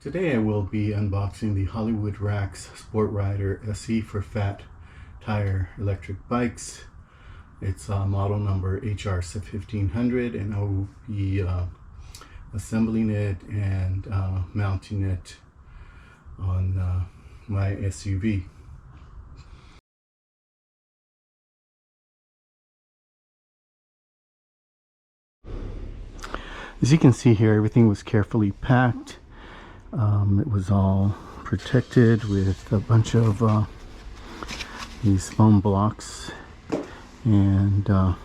Today I will be unboxing the Hollywood Racks Sport Rider SE for Fat Tire electric bikes. It's model number HR1500, and I will be assembling it and mounting it on my SUV. As you can see here, everything was carefully packed. It was all protected with a bunch of these foam blocks, and all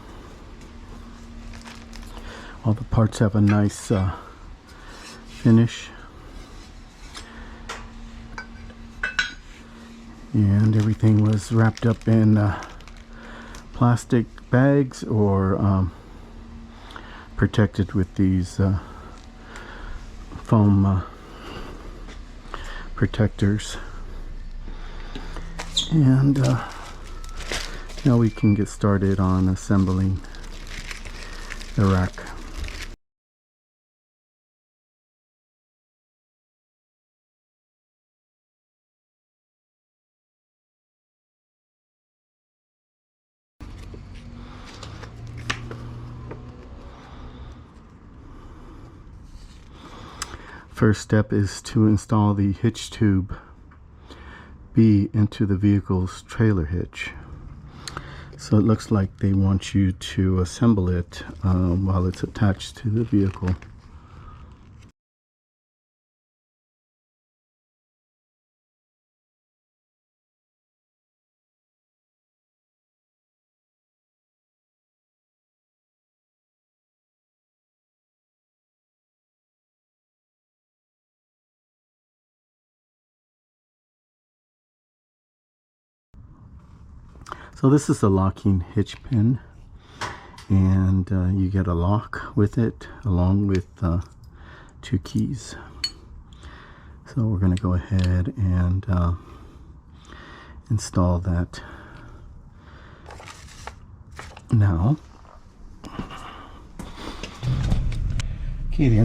the parts have a nice finish, and everything was wrapped up in plastic bags or protected with these foam protectors. And now we can get started on assembling the rack. First step is to install the hitch tube B into the vehicle's trailer hitch. So it looks like they want you to assemble it while it's attached to the vehicle. So this is a locking hitch pin, and you get a lock with it along with 2 keys. So we're going to go ahead and install that now. Okay, the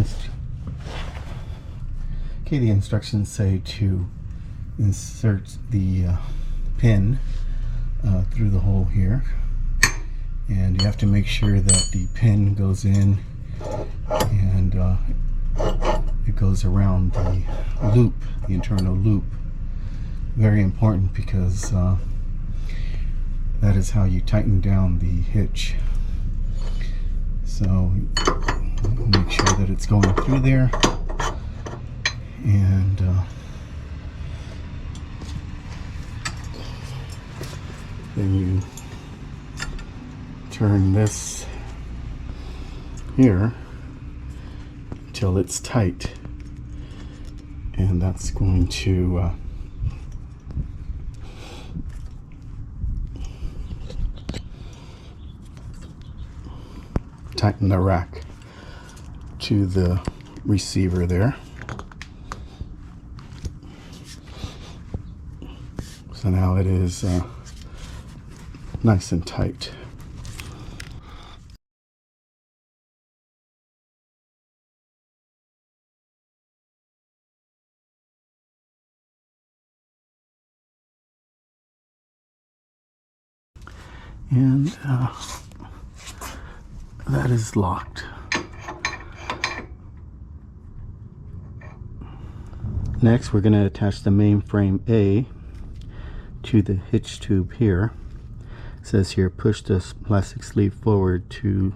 instructions say to insert the pin through the hole here, and you have to make sure that the pin goes in and it goes around the loop, the internal loop. Very important, because that is how you tighten down the hitch. So make sure that it's going through there, and then you turn this here until it's tight, and that's going to tighten the rack to the receiver there. So now it is nice and tight. And that is locked. Next, we're going to attach the main frame A to the hitch tube here. It says here, push the plastic sleeve forward to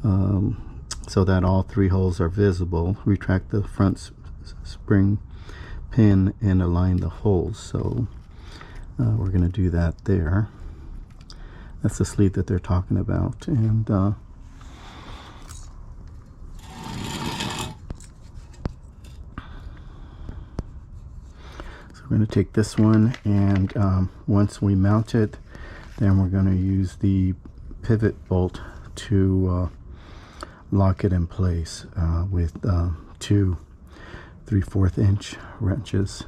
so that all 3 holes are visible. Retract the front spring pin and align the holes. So we're going to do that there. That's the sleeve that they're talking about. And so we're going to take this one, and once we mount it, then we're going to use the pivot bolt to lock it in place with 2 3/4 inch wrenches.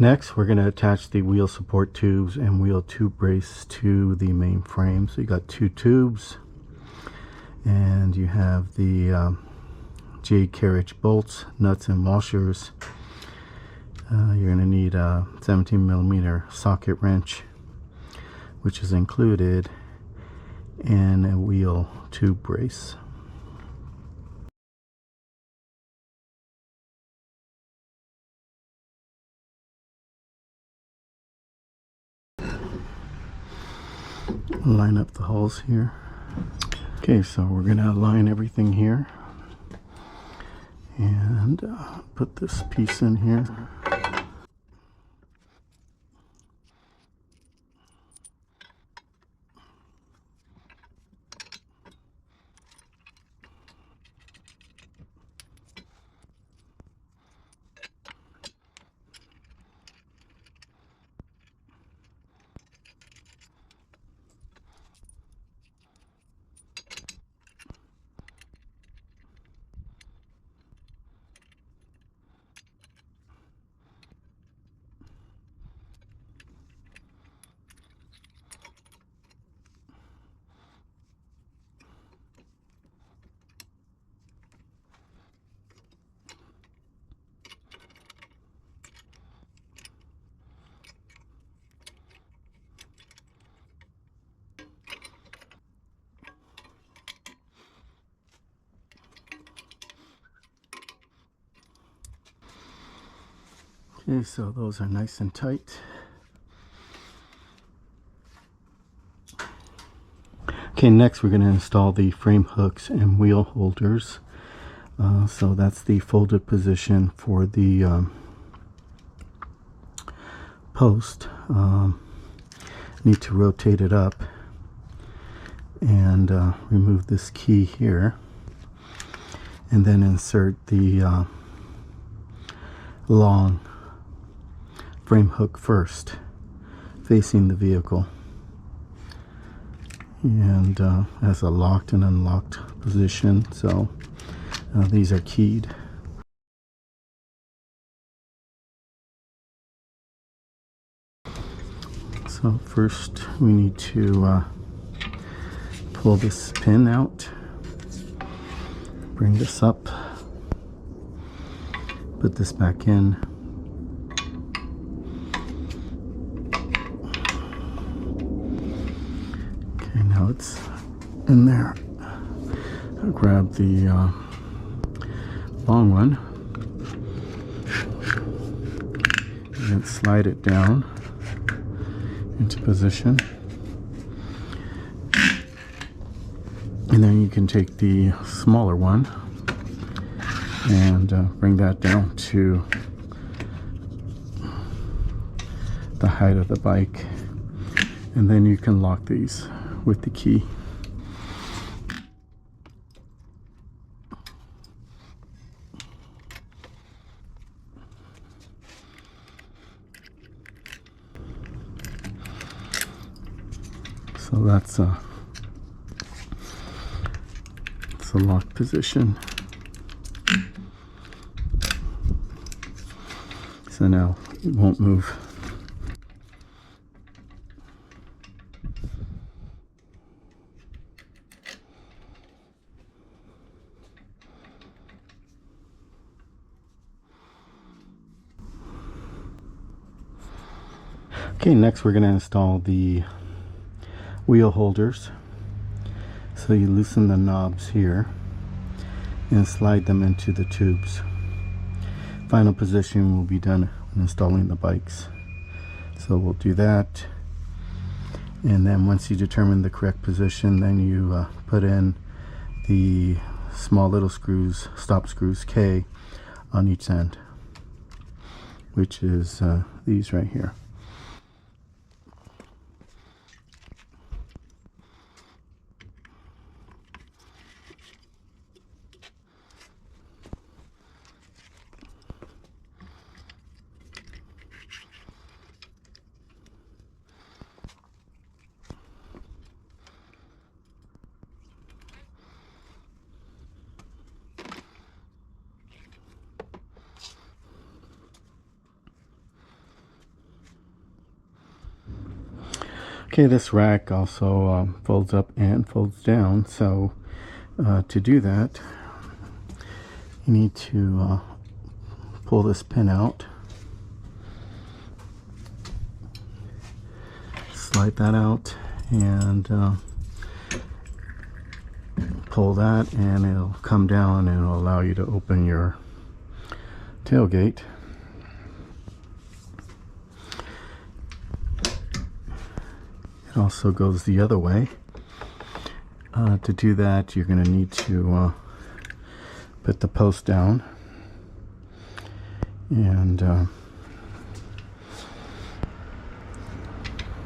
Next, we're going to attach the wheel support tubes and wheel tube brace to the main frame. So you got 2 tubes, and you have the J carriage bolts, nuts, and washers. You're going to need a 17mm socket wrench, which is included, and a wheel tube brace. Line up the holes here. Okay, so we're going to align everything here and put this piece in here. Okay, so those are nice and tight. Okay, next we're going to install the frame hooks and wheel holders. So that's the folded position for the post. Need to rotate it up and remove this key here, and then insert the long frame hook first, facing the vehicle, and has a locked and unlocked position, so these are keyed. So first we need to pull this pin out, bring this up, put this back in. Okay, now it's in there. I'll grab the long one and then slide it down into position, and then you can take the smaller one and bring that down to the height of the bike, and then you can lock these with the key. So that's a locked position. So now it won't move. Okay, next we're going to install the wheel holders. So you loosen the knobs here and slide them into the tubes. Final position will be done when installing the bikes. So we'll do that, and then once you determine the correct position, then you put in the small little screws, stop screws K, on each end, which is these right here. Okay, this rack also folds up and folds down, so to do that you need to pull this pin out, slide that out, and pull that, and it'll come down and it'll allow you to open your tailgate. It also goes the other way. To do that, you're going to need to put the post down and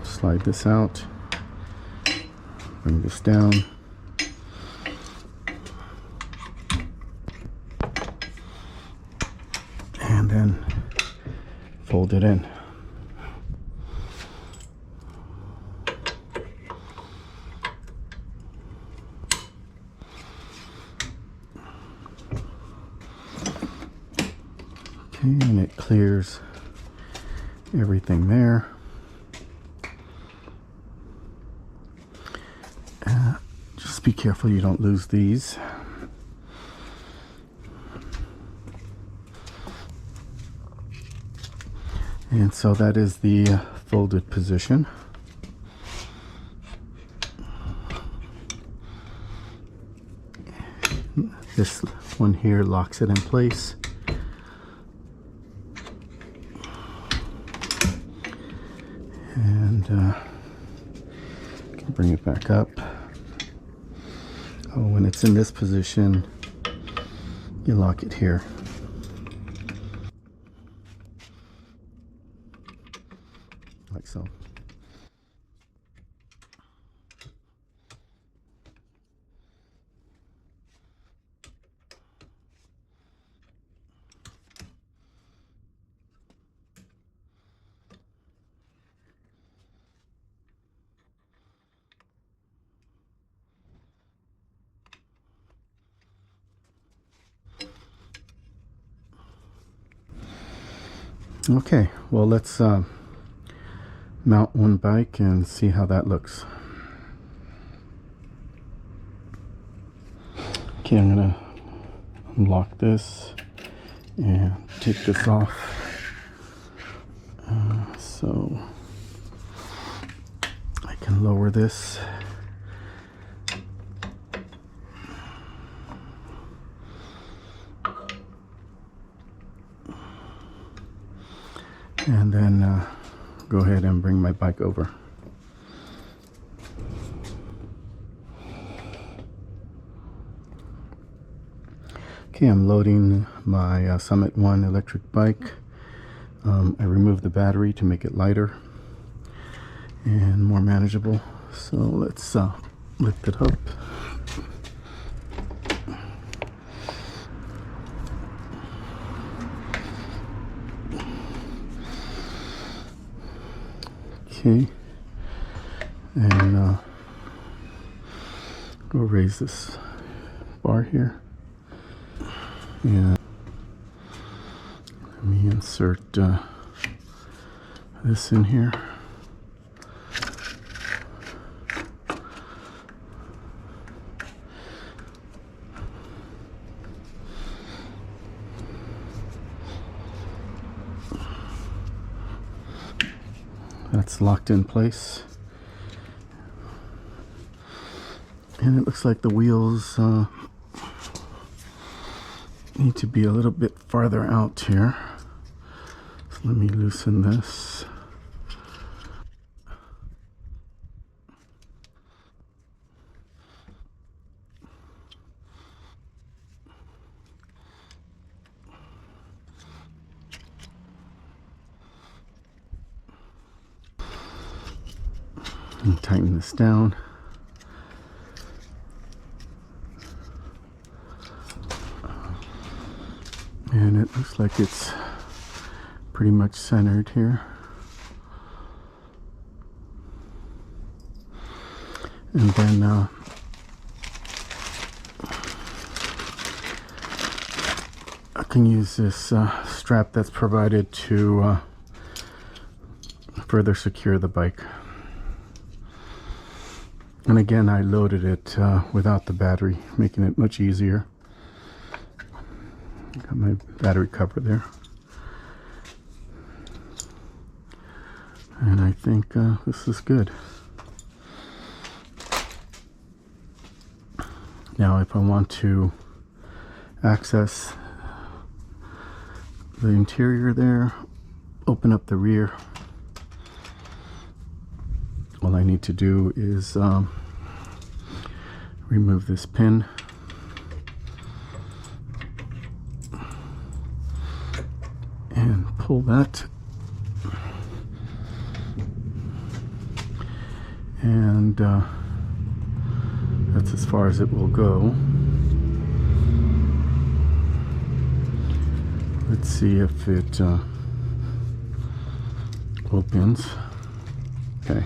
slide this out, bring this down, and then fold it in. And it clears everything there. Just be careful you don't lose these. And so that is the folded position. This one here locks it in place. And can bring it back up. Oh, when it's in this position, you lock it here. Like so. Okay, well, let's mount one bike and see how that looks. Okay, I'm gonna unlock this and take this off. So I can lower this. And then go ahead and bring my bike over. Okay, I'm loading my Summit 1 electric bike. I removed the battery to make it lighter and more manageable. So let's lift it up. Okay, and go raise this bar here, and let me insert this in here. That's locked in place, and it looks like the wheels need to be a little bit farther out here. So let me loosen this. And tighten this down. And it looks like it's pretty much centered here. And then I can use this strap that's provided to further secure the bike. And again, I loaded it without the battery, making it much easier. Got my battery cover there. And I think this is good. Now if I want to access the interior there, open up the rear, all I need to do is remove this pin and pull that, and that's as far as it will go. Let's see if it opens. Okay.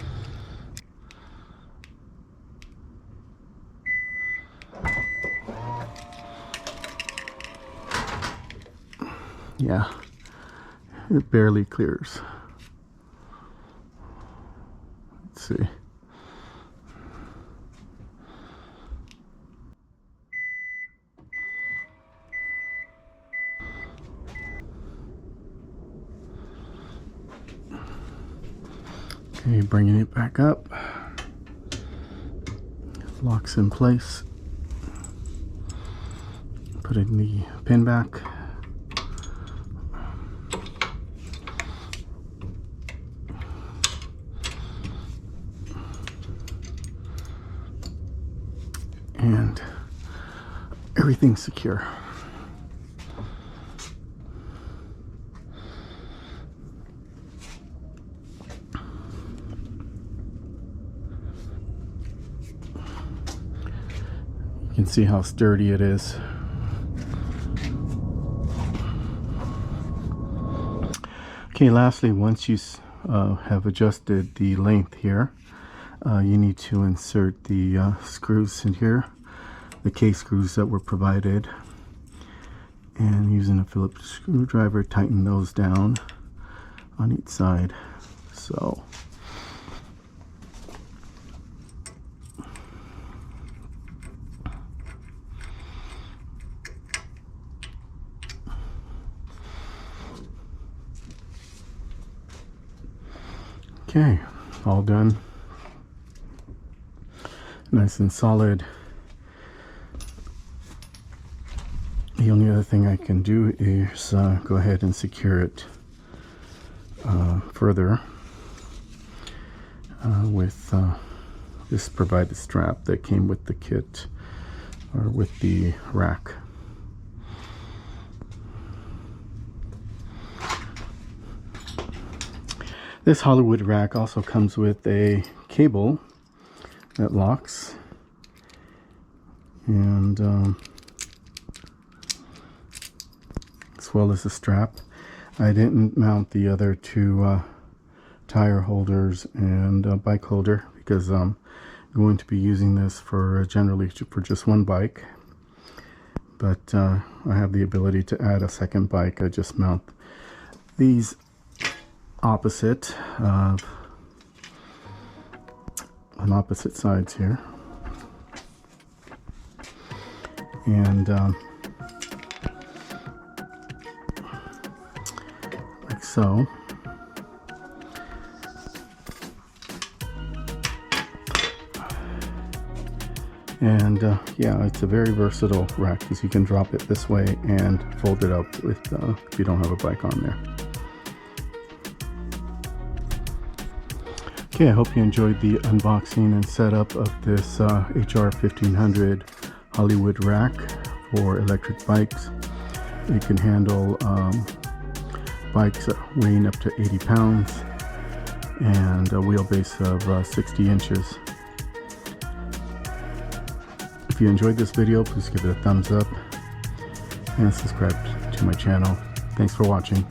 Yeah, it barely clears. Let's see. Okay, bringing it back up. Locks in place. Putting the pin back. And everything's secure. You can see how sturdy it is. Okay, lastly, once you have adjusted the length here, you need to insert the screws in here, the K screws that were provided, and using a Phillips screwdriver, tighten those down on each side. So okay, all done. Nice and solid. The only other thing I can do is go ahead and secure it further with this provided strap that came with the kit, or with the rack. This Hollywood rack also comes with a cable that locks, and as well as the strap. I didn't mount the other two tire holders and bike holder because I'm going to be using this for generally for just one bike, but I have the ability to add a second bike. I just mount these opposite on opposite sides here, and like so. And yeah, it's a very versatile rack because you can drop it this way and fold it up with if you don't have a bike on there. Okay, I hope you enjoyed the unboxing and setup of this HR 1500 Hollywood rack for electric bikes. It can handle bikes weighing up to 80 pounds and a wheelbase of 60 inches. If you enjoyed this video, please give it a thumbs up and subscribe to my channel. Thanks for watching.